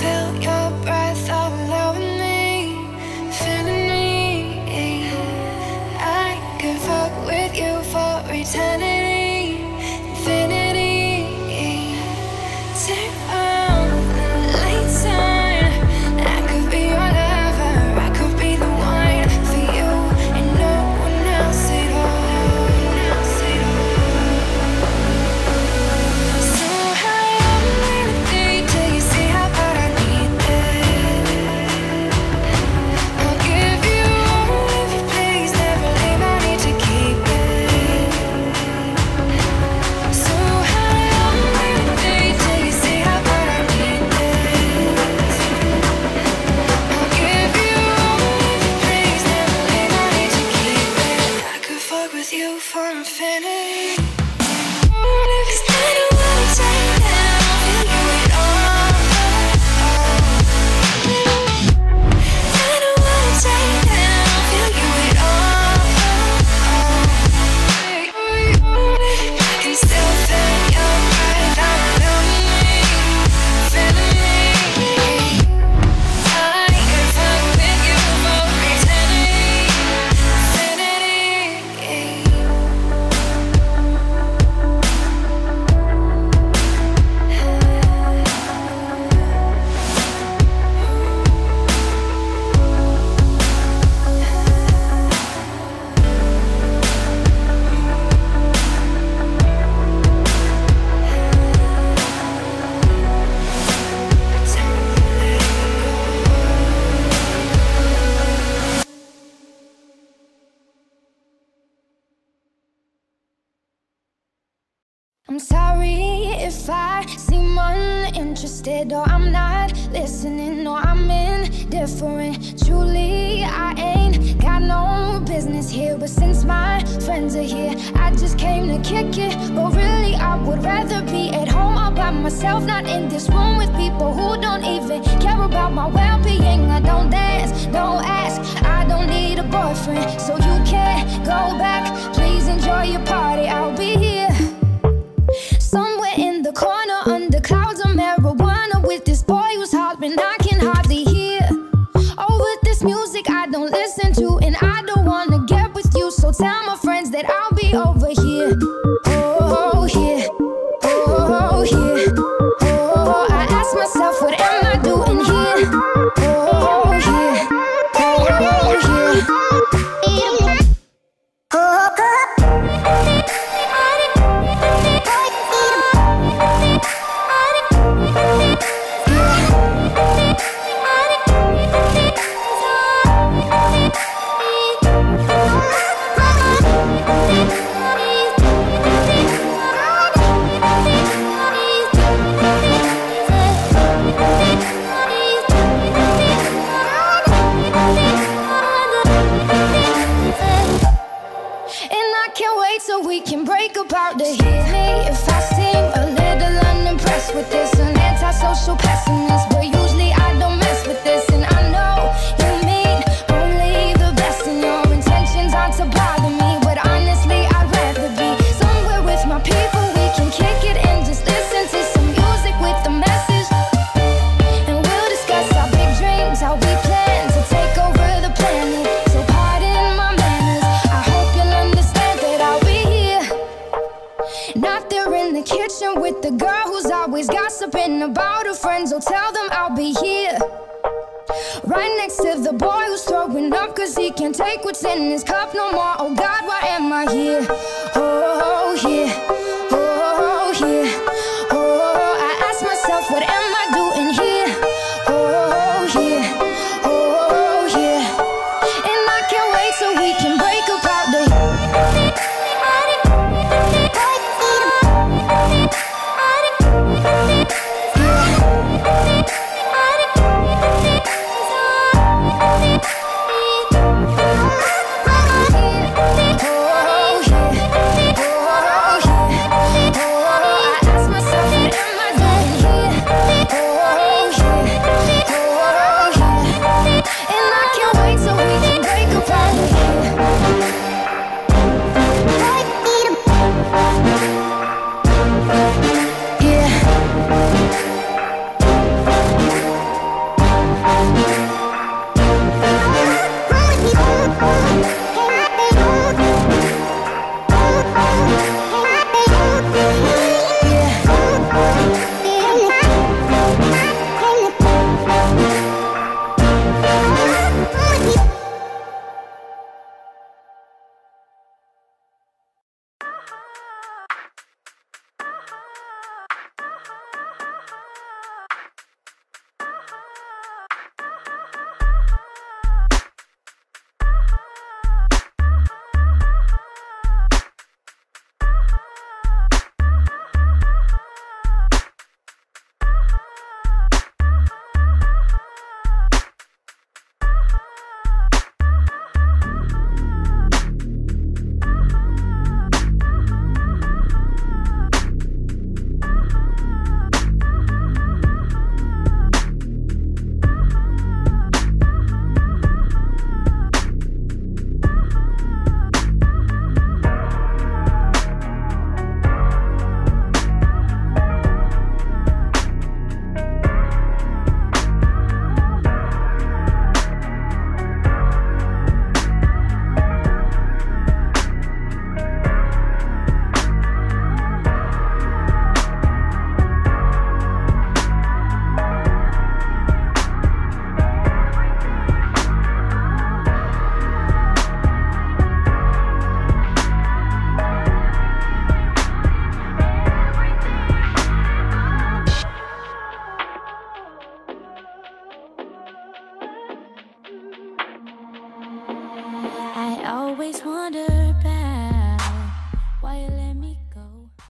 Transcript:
feel your breath all over me, feeling me. I could fuck with you for eternity, infinity. Turn on the lights on. I could be your lover, I could be the one for you, and no one else at all. So high up in the day till you see how bad I need it. I'll give you all of your please, never leave, I need to keep it. So high up in the day till you see how bad I need this. I'll give you all of your please, never leave, I need to keep it. I could fuck with you for infinity. Cause I know what I'm saying now, feel you at all. I know what I'm saying now, feel you at all. I can still feel your breath all over me, feeling me. I could fuck with you for eternity, infinity. I'm sorry if I seem uninterested, or I'm not listening, or I'm indifferent. Truly, I ain't got no business here, but since my friends are here, I just came to kick it. But really, I would rather be at home all by myself, not in this room with people who don't even care about my well-being. I don't dance, don't ask, I don't need a boyfriend, so you can't go back. Please enjoy your party, I'll be here somewhere in the corner under clouds of marijuana with this boy who's hollering I can hardly hear. Over this music I don't listen to, and I don't wanna get with you, so tell my friends that I'll be over here. Oh, here. Oh, here. Oh, I ask myself, what am I doing here? Oh, here. Oh, here. So we can break apart to hear me if I seem a little unimpressed with this. An antisocial pessimist, but usually I don't mess with this. And I know you mean only the best, and your intentions aren't to bother me, but honestly I'd rather be somewhere with my people. We can kick it and just listen to some music with the message, and we'll discuss our big dreams, how we plan to take over the planet. So pardon my manners, I hope you'll understand that I'll be here, not there in the kitchen with the girl who's always gossiping about her friends. Oh, tell them I'll be here, right next to the boy who's throwing up cause he can't take what's in his cup no more. Oh God, why am I here? Oh, here. Oh, here. Oh, I ask myself, what am I doing here? Oh, here. Oh, here. And I can't wait so we can break apart the oh, yeah. always wonder